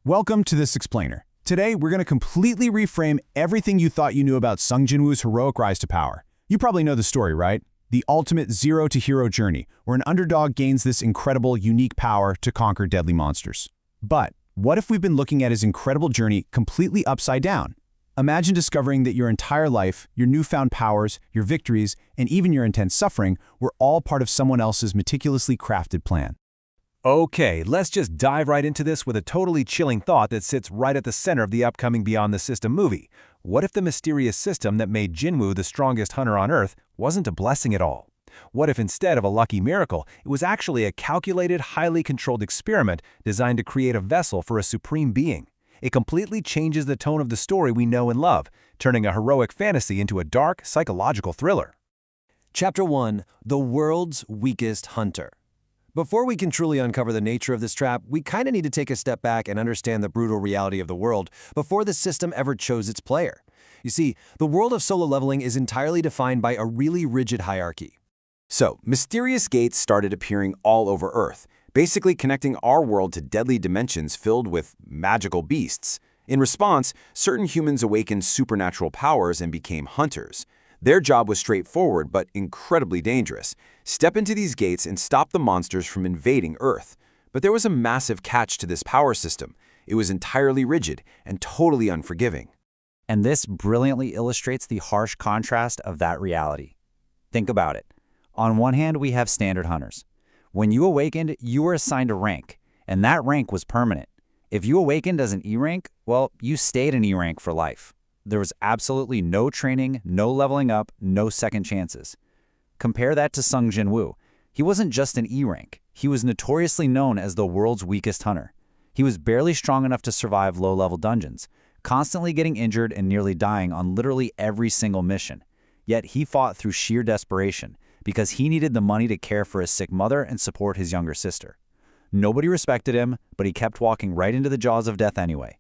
Welcome to this explainer. Today, we're going to completely reframe everything you thought you knew about Sung Jinwoo's heroic rise to power. You probably know the story, right? The ultimate zero-to-hero journey, where an underdog gains this incredible, unique power to conquer deadly monsters. But what if we've been looking at his incredible journey completely upside down? Imagine discovering that your entire life, your newfound powers, your victories, and even your intense suffering were all part of someone else's meticulously crafted plan. Okay, let's just dive right into this with a totally chilling thought that sits right at the center of the upcoming Beyond the System movie. What if the mysterious system that made Jinwoo the strongest hunter on Earth wasn't a blessing at all? What if instead of a lucky miracle, it was actually a calculated, highly controlled experiment designed to create a vessel for a supreme being? It completely changes the tone of the story we know and love, turning a heroic fantasy into a dark, psychological thriller. Chapter 1: The World's Weakest Hunter. Before we can truly uncover the nature of this trap, we kind of need to take a step back and understand the brutal reality of the world before the system ever chose its player. You see, the world of solo leveling is entirely defined by a really rigid hierarchy. So, mysterious gates started appearing all over Earth, basically connecting our world to deadly dimensions filled with magical beasts. In response, certain humans awakened supernatural powers and became hunters. Their job was straightforward but incredibly dangerous. Step into these gates and stop the monsters from invading Earth. But there was a massive catch to this power system. It was entirely rigid and totally unforgiving. And this brilliantly illustrates the harsh contrast of that reality. Think about it. On one hand, we have standard hunters. When you awakened, you were assigned a rank, and that rank was permanent. If you awakened as an E rank, well, you stayed an E rank for life. There was absolutely no training, no leveling up, no second chances. Compare that to Sung Jinwoo. He wasn't just an E rank. He was notoriously known as the world's weakest hunter. He was barely strong enough to survive low-level dungeons, constantly getting injured and nearly dying on literally every single mission. Yet he fought through sheer desperation because he needed the money to care for his sick mother and support his younger sister. Nobody respected him, but he kept walking right into the jaws of death anyway.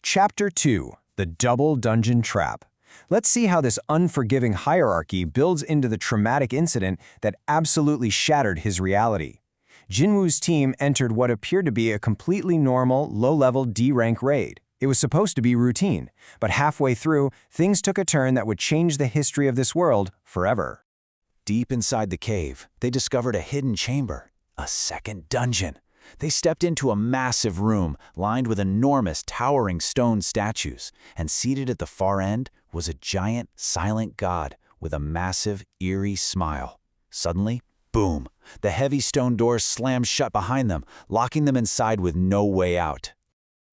Chapter 2: The Double Dungeon Trap. Let's see how this unforgiving hierarchy builds into the traumatic incident that absolutely shattered his reality. Jinwoo's team entered what appeared to be a completely normal, low-level D-rank raid. It was supposed to be routine, but halfway through, things took a turn that would change the history of this world forever. Deep inside the cave, they discovered a hidden chamber, a second dungeon. They stepped into a massive room lined with enormous, towering stone statues, and seated at the far end was a giant, silent god with a massive, eerie smile. Suddenly, boom, the heavy stone doors slammed shut behind them, locking them inside with no way out.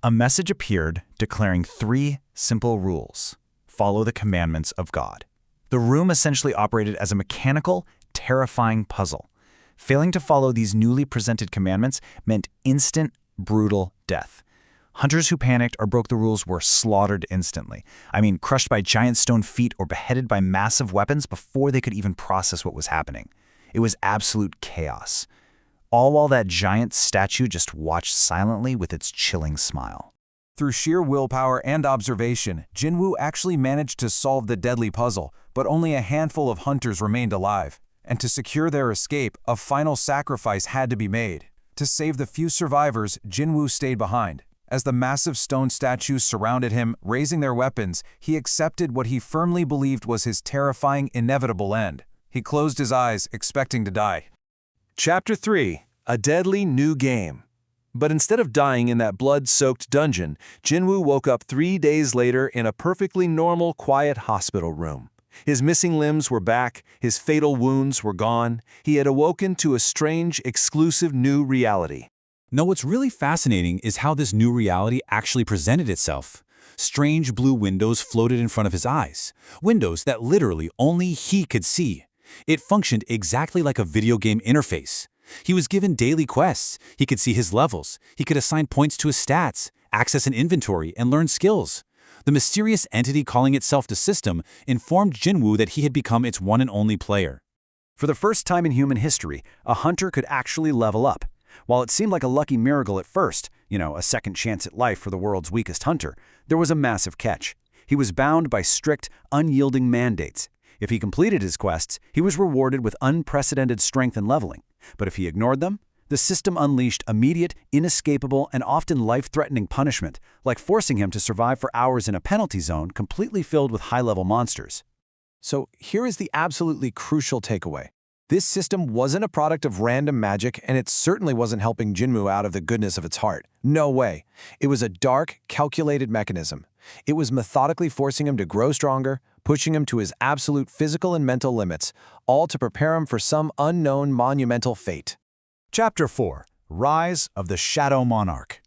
A message appeared declaring 3 simple rules. Follow the commandments of God. The room essentially operated as a mechanical, terrifying puzzle. Failing to follow these newly presented commandments meant instant, brutal death. Hunters who panicked or broke the rules were slaughtered instantly. Crushed by giant stone feet or beheaded by massive weapons before they could even process what was happening. It was absolute chaos. All while that giant statue just watched silently with its chilling smile. Through sheer willpower and observation, Jinwoo actually managed to solve the deadly puzzle, but only a handful of hunters remained alive. And to secure their escape, a final sacrifice had to be made. To save the few survivors, Jinwoo stayed behind. As the massive stone statues surrounded him, raising their weapons, he accepted what he firmly believed was his terrifying, inevitable end. He closed his eyes, expecting to die. Chapter 3: A Deadly New Game. But instead of dying in that blood-soaked dungeon, Jinwoo woke up 3 days later in a perfectly normal, quiet hospital room. His missing limbs were back, his fatal wounds were gone. He had awoken to a strange, exclusive new reality. Now, what's really fascinating is how this new reality actually presented itself. Strange blue windows floated in front of his eyes, windows that literally only he could see. It functioned exactly like a video game interface. He was given daily quests, he could see his levels, he could assign points to his stats, access an inventory, and learn skills. The mysterious entity calling itself the system informed Jinwoo that he had become its one and only player. For the first time in human history, a hunter could actually level up. While it seemed like a lucky miracle at first, a second chance at life for the world's weakest hunter, there was a massive catch. He was bound by strict, unyielding mandates. If he completed his quests, he was rewarded with unprecedented strength and leveling. But if he ignored them, The system unleashed immediate, inescapable, and often life-threatening punishment, like forcing him to survive for hours in a penalty zone completely filled with high-level monsters. So here is the absolutely crucial takeaway. This system wasn't a product of random magic, and it certainly wasn't helping Jinwoo out of the goodness of its heart. No way. It was a dark, calculated mechanism. It was methodically forcing him to grow stronger, pushing him to his absolute physical and mental limits, all to prepare him for some unknown monumental fate. Chapter 4. Rise of the Shadow Monarch.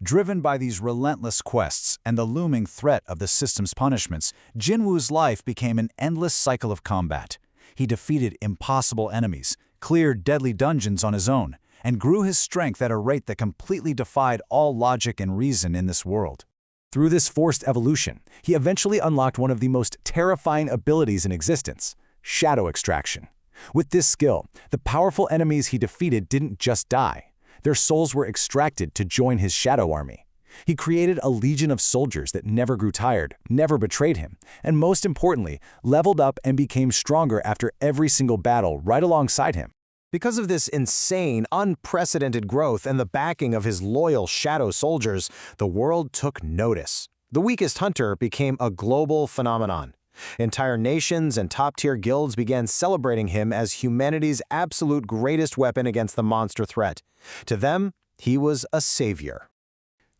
Driven by these relentless quests and the looming threat of the system's punishments, Jinwoo's life became an endless cycle of combat. He defeated impossible enemies, cleared deadly dungeons on his own, and grew his strength at a rate that completely defied all logic and reason in this world. Through this forced evolution, he eventually unlocked one of the most terrifying abilities in existence: shadow extraction. With this skill, the powerful enemies he defeated didn't just die. Their souls were extracted to join his shadow army. He created a legion of soldiers that never grew tired, never betrayed him, and most importantly, leveled up and became stronger after every single battle right alongside him. Because of this insane, unprecedented growth and the backing of his loyal shadow soldiers, the world took notice. The weakest hunter became a global phenomenon. Entire nations and top-tier guilds began celebrating him as humanity's absolute greatest weapon against the monster threat. To them, he was a savior.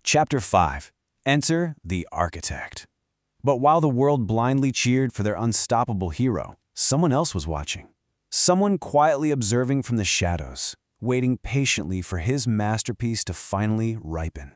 Chapter 5. Enter the Architect. But while the world blindly cheered for their unstoppable hero, someone else was watching. Someone quietly observing from the shadows, waiting patiently for his masterpiece to finally ripen.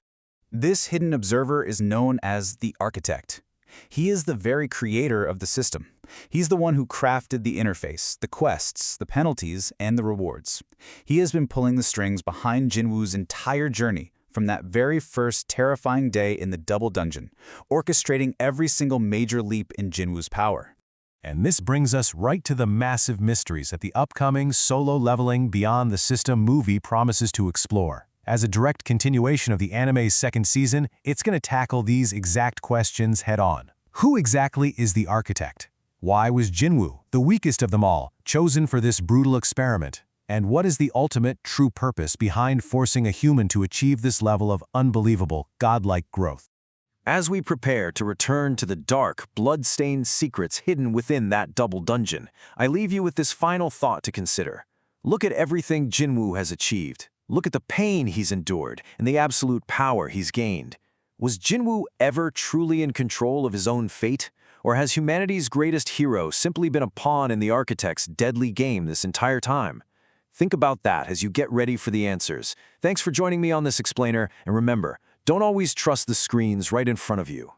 This hidden observer is known as the Architect. He is the very creator of the system. He's the one who crafted the interface, the quests, the penalties, and the rewards. He has been pulling the strings behind Jinwoo's entire journey from that very first terrifying day in the Double Dungeon, orchestrating every single major leap in Jinwoo's power. And this brings us right to the massive mysteries that the upcoming Solo Leveling Beyond the System movie promises to explore. As a direct continuation of the anime's second season, it's going to tackle these exact questions head-on. Who exactly is the Architect? Why was Jinwoo, the weakest of them all, chosen for this brutal experiment? And what is the ultimate, true purpose behind forcing a human to achieve this level of unbelievable, godlike growth? As we prepare to return to the dark, blood-stained secrets hidden within that double dungeon, I leave you with this final thought to consider. Look at everything Jinwoo has achieved. Look at the pain he's endured and the absolute power he's gained. Was Jinwoo ever truly in control of his own fate? Or has humanity's greatest hero simply been a pawn in the Architect's deadly game this entire time? Think about that as you get ready for the answers. Thanks for joining me on this explainer, and remember, don't always trust the screens right in front of you.